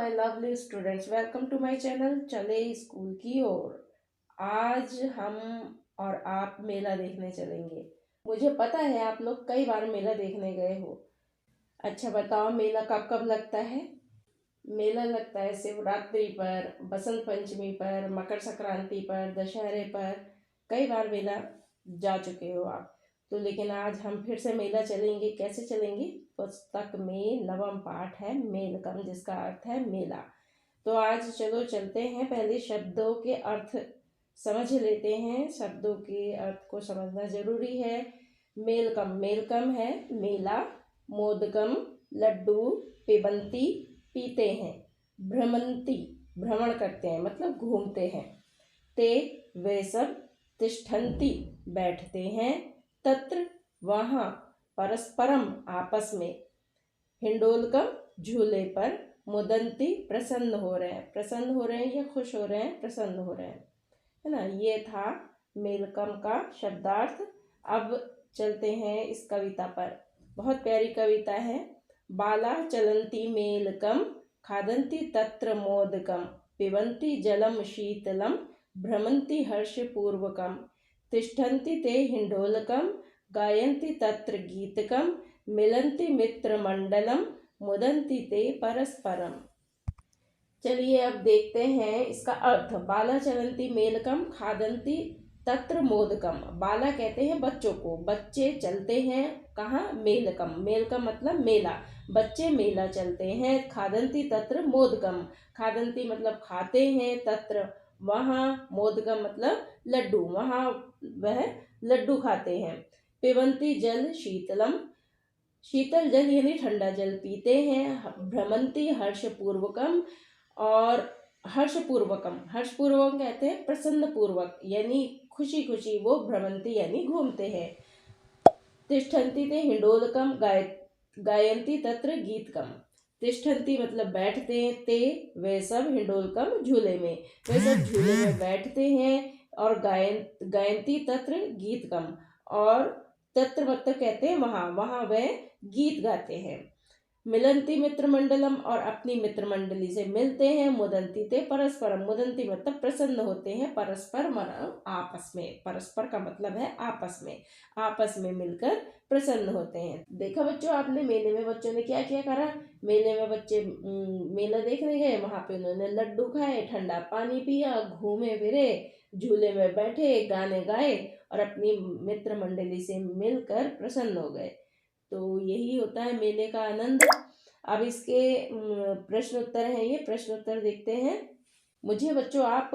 My lovely students, welcome to my channel चले school की ओर। आज हम और आप मेला देखने चलेंगे। मुझे पता है आप लोग कई बार मेला देखने गए हो। अच्छा बताओ, मेला कब कब लगता है? मेला लगता है शिवरात्रि पर, बसंत पंचमी पर, मकर संक्रांति पर, दशहरे पर। कई बार मेला जा चुके हो आप तो। लेकिन आज हम फिर से मेला चलेंगे। कैसे चलेंगे? पुस्तक में नवम पाठ है मेलकम, जिसका अर्थ है मेला। तो आज चलो चलते हैं। पहले शब्दों के अर्थ समझ लेते हैं। शब्दों के अर्थ को समझना जरूरी है। मेलकम, मेलकम है मेला। मोदकम लड्डू, पिबंती पीते हैं। भ्रमंती भ्रमण करते हैं, मतलब घूमते हैं। ते वे सब, तिष्ठन्ति बैठते हैं। तत्र वहाँ, परस्परम आपस में। हिंडोलकम झूले पर। मुदंती प्रसन्न हो रहे हैं, प्रसन्न हो रहे हैं या खुश हो रहे हैं, प्रसन्न हो रहे हैं, है ना। ये था मेलकम का शब्दार्थ। अब चलते हैं इस कविता पर। बहुत प्यारी कविता है। बाला चलन्ति मेलकम, खादन्ति तत्र मोदकम, पिबन्ति जलम शीतलम, भ्रमन्ति हर्षपूर्वकम, तिष्ठन्ति ते हिंडोलकम, गायन्ति तत्र गीतकम, मिलन्ति मित्रमंडलम, मुदन्ति ते परस्परम। चलिए अब देखते हैं इसका अर्थ। बाला चलन्ति मेलकम, खादन्ति तत्र मोदकम। बाला कहते हैं बच्चों को। बच्चे चलते हैं कहाँ? मेलकम। मेलकम मतलब मेला। बच्चे मेला चलते हैं। खादन्ति तत्र मोदकम। खादन्ति मतलब खाते हैं। तत्र वहाँ। मोदकम मतलब लड्डू। वहाँ वह लड्डू खाते हैं। पिबन्ति जल शीतलम, शीतल जल यानी ठंडा जल पीते हैं। भ्रमंती हर्षपूर्वकम, और हर्षपूर्वकम, हर्षपूर्वक कहते हैं प्रसन्न पूर्वक, यानी खुशी खुशी वो भ्रमंती यानी घूमते हैं। तिष्ठन्ति ते हिंडोलकम, गायन्ति तत्र गीतकम। तिष्ठन्ति मतलब बैठते हैं। ते वे सब, हिंडोलकम झूले में, वे सब झूले में बैठते हैं। और गायन्ति तत्र गीतकम, और तत्र मतलब कहते हैं वहाँ, वहाँ वह गीत गाते हैं। मिलन्ति मित्रमंडलम, और अपनी मित्रमंडली से मिलते हैं। मुदन्ति ते परस्परम, मुदन्ति मतलब प्रसन्न होते हैं। परस्पर मानो आपस में। परस्पर का मतलब है आपस में, आपस में मिलकर प्रसन्न होते हैं। देखा बच्चों आपने, मेले में बच्चों ने क्या क्या करा। मेले में बच्चे मेला देखने गए, वहां पे उन्होंने लड्डू खाए, ठंडा पानी पिया, घूमे फिरे, झूले में बैठे, गाने गाए और अपनी मित्र मंडली से मिलकर प्रसन्न हो गए। तो यही होता है मेले का आनंद। अब इसके प्रश्न उत्तर हैं, ये प्रश्न उत्तर देखते हैं। मुझे बच्चों आप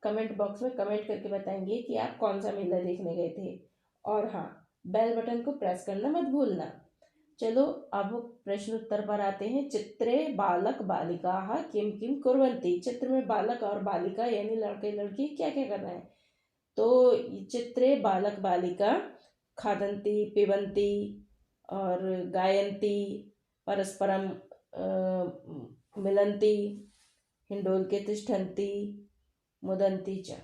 कमेंट बॉक्स में कमेंट करके बताएंगे कि आप कौन सा मेला देखने गए थे। और हाँ, बेल बटन को प्रेस करना मत भूलना। चलो अब प्रश्न उत्तर पर आते हैं। चित्रे बालक बालिका किम किम कुर्वन्ति। चित्र में बालक और बालिका यानी लड़के लड़की क्या क्या कर रहे हैं। तो चित्रे बालक बालिका खादन्ति पिबन्ति और गायन्ति, परस्परम मिलन्ति, हिंडोलके तिष्ठन्ति, मुदन्ति च।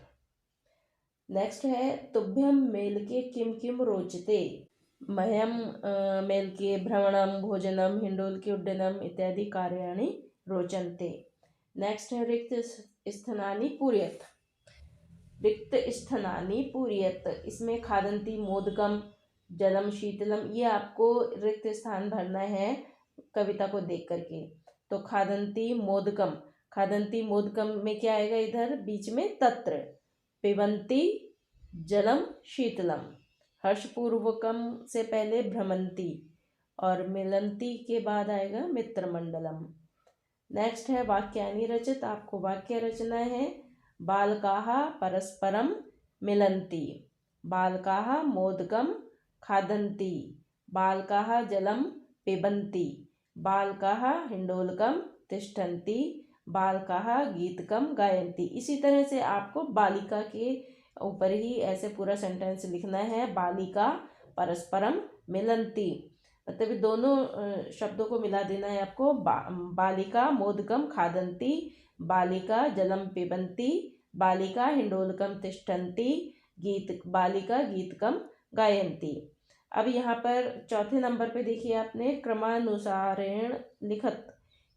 नेक्स्ट है तुभ्यं मेलके किम किम रोचते। मह्यं मेलके भ्रमणं, भोजनं, हिंडोलके उड्डयनम् इत्यादि कार्याणि रोचन्ते। नेक्स्ट है रिक्त स्थानानि पूरयत। रिक्त स्थानानि पूरयत, इसमें खादन्ति मोदकम, जलम शीतलम, ये आपको रिक्त स्थान भरना है कविता को देख करके। तो खादन्ति मोदकम, खादन्ति मोदकम में क्या आएगा? इधर बीच में तत्र। पिबन्ति जलम शीतलम, हर्षपूर्वकम से पहले भ्रमंती, और मिलन्ति के बाद आएगा मित्रमंडलम। नेक्स्ट है वाक्यानि रचित, आपको वाक्य रचना है। बालकाः परस्परम मिलन्ति, बालकाः मोदकम खादन्ति, बालकाः जलम पिबन्ति, बालकाः हिंडोलकम तिष्ठन्ति, बालकाः गीतकम गायन्ति। इसी तरह से आपको बालिका के ऊपर ही ऐसे पूरा सेंटेंस लिखना है। बालिका परस्परम मिलन्ति, मतलब दोनों शब्दों को मिला देना है आपको। बालिका मोदकम खादन्ति, बालिका जलम पिबन्ति, बालिका हिंडोलकम तिष्ठन्ति, बालिका गीतकम गायन्ति। अब यहाँ पर चौथे नंबर पे देखिए आपने क्रमानुसारेण लिखत,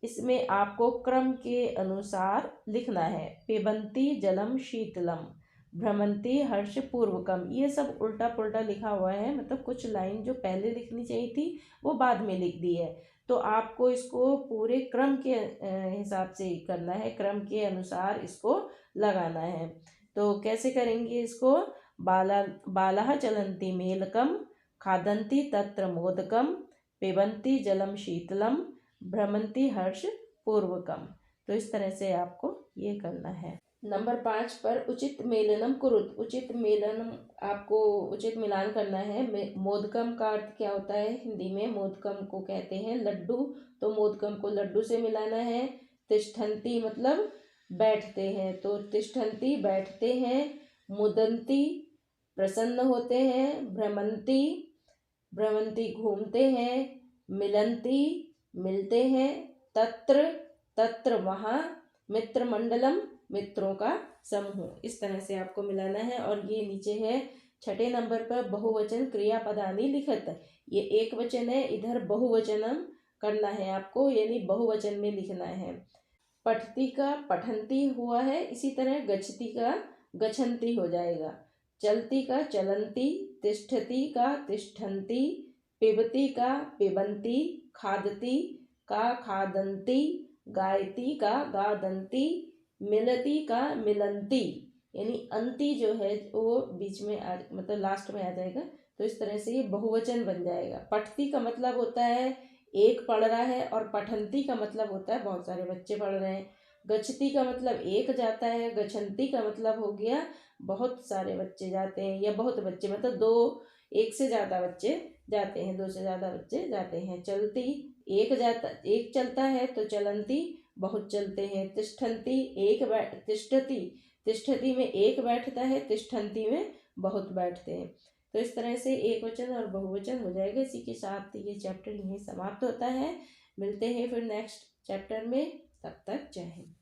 इसमें आपको क्रम के अनुसार लिखना है। पिबन्ति जलम शीतलम, भ्रमंती हर्ष पूर्वकम। ये सब उल्टा पुल्टा लिखा हुआ है, मतलब कुछ लाइन जो पहले लिखनी चाहिए थी वो बाद में लिख दी है। तो आपको इसको पूरे क्रम के हिसाब से करना है, क्रम के अनुसार इसको लगाना है। तो कैसे करेंगे इसको? बालाः चलन्ति मेलकम, खादन्ति तत्र मोदकम, पिबन्ति जलम शीतलम, भ्रमंती हर्ष पूर्वकम। तो इस तरह से आपको ये करना है। नंबर 5 पर उचित मेलनम कुरुत। उचित मेलनम, आपको उचित मिलान करना है। मोदकम का अर्थ क्या होता है? हिंदी में मोदकम को कहते हैं लड्डू, तो मोदकम को लड्डू से मिलाना है। तिष्ठन्ति मतलब बैठते हैं, तो तिष्ठन्ति बैठते हैं। मुदन्ति प्रसन्न होते हैं। भ्रमंती भ्रमंती घूमते हैं। मिलन्ति मिलते हैं। तत्र तत्र वहाँ। मित्रमंडलम मित्रों का समूह। इस तरह से आपको मिलाना है। और ये नीचे है 6 नंबर पर बहुवचन क्रियापदानी लिखत। ये एक वचन है, इधर बहुवचनम करना है आपको, यानी बहुवचन में लिखना है। पठती का पठंती हुआ है, इसी तरह गच्छति का गच्छन्ति हो जाएगा। चलती का चलंती, तिष्ठति का तिष्ठन्ति, पिबती का पिबंती, खादती का खादंती, गायती का गादंती, मिलती का मिलंती, यानी अंती जो है वो बीच में मतलब लास्ट में आ जाएगा। तो इस तरह से ये बहुवचन बन जाएगा। पठती का मतलब होता है एक पढ़ रहा है, और पठंती का मतलब होता है बहुत सारे बच्चे पढ़ रहे हैं। गच्छती का मतलब एक जाता है। गच्छन्ति का मतलब हो गया बहुत सारे बच्चे जाते हैं, या बहुत बच्चे मतलब दो, एक से ज़्यादा बच्चे जाते हैं, दो से ज़्यादा बच्चे जाते हैं। चलती एक चलता है, तो चलंती बहुत चलते हैं। तिष्ठन्ति तिष्ठति तिष्ठति में एक बैठता है, तिष्ठन्ति में बहुत बैठते हैं। तो इस तरह से एक वचन और बहुवचन हो जाएगा। इसी के साथ ये चैप्टर यहीं समाप्त होता है। मिलते हैं फिर नेक्स्ट चैप्टर में, तब तक जय हिंद।